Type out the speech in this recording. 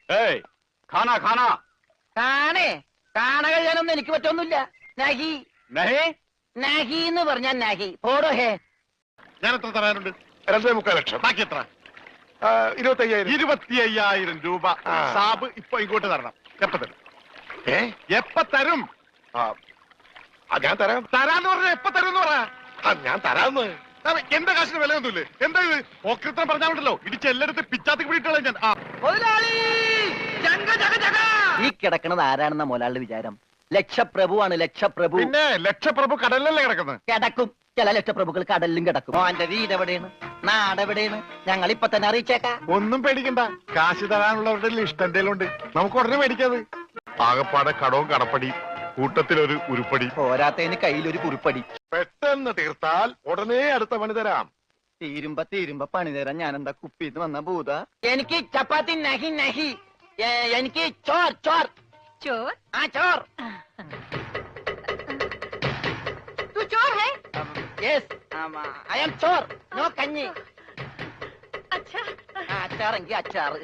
ഏയ് ഖാന ഖാന കാണേ കാണ കഴിയാനൊന്നും എനിക്ക് പറ്റൊന്നുമില്ല. നഹി നഹി നഹി എന്ന് പറഞ്ഞാൽ നഹി. പോടോ ഹേ. ഞാൻ എത്ര തരാനുണ്ട്? 2.25 ലക്ഷം. ബാക്കി എത്ര? 25,000. 25,000 രൂപ സാബ് ഇപ്പൊ ഇങ്ങോട്ട് തരണം. എപ്പ തരും? എപ്പ തരും? ഞാൻ തരാം. തരാന്ന് പറഞ്ഞ എപ്പ തരും എന്ന് പറ. ഞാൻ തരാന്ന്. എന്റെ കാശിന് വിലയൊന്നുമില്ലേ? എന്താ ഇത് ഓക്രിത്രം പറഞ്ഞാലുണ്ടല്ലോ ഇടിച്ച് എല്ലായിടത്ത് പിച്ചാത്തി പിടിയിട്ടുള്ള ഞാൻ. ഈ കിടക്കണത് ആരാണെന്ന മുതലാളിയുടെ വിചാരം? ലക്ഷപ്രഭുവാണ്, ലക്ഷപ്രഭു. പിന്നെ ലക്ഷപ്രഭു കടലിലല്ലേ കിടക്കുന്നത്? കിടക്കും. ചില ലക്ഷപ്രഭുക്കൾ കടലിലും കിടക്കും. മോന്റെ വീട് എവിടെയാണ്? നാടെവിടെയാണ്? ഞങ്ങൾ ഇപ്പൊ തന്നെ അറിയിച്ചേക്കാം. ഒന്നും പേടിക്കണ്ട. കാശ് തരാനുള്ളവരുടെ ലിസ്റ്റ് എന്തേലും ഉണ്ട്. നമുക്ക് ഉടനെ മേടിക്കാത്. ആകപ്പാടെ കടവും കടപ്പടി കൂട്ടത്തിലൊരു ഉരുപ്പടി. പോരാത്തതിന് കയ്യിലൊരു കുറിപ്പടി. പെട്ടെന്ന് തീർത്താൽ ഉടനെ അടുത്ത പണി തരാം. തീരുമ്പോ പണി തരാൻ ഞാൻ എന്താ കുപ്പിന്ന് വന്ന ഭൂത? എനിക്ക് ചപ്പാത്തി നഹി നഹി. എനിക്ക് ചോർ ചോർ चोर? ആ ചോർ. तू चोर है? Yes I am Chor. No കഞ്ഞി. अच्छा അച്ചാറെങ്കിൽ അച്ചാറ്.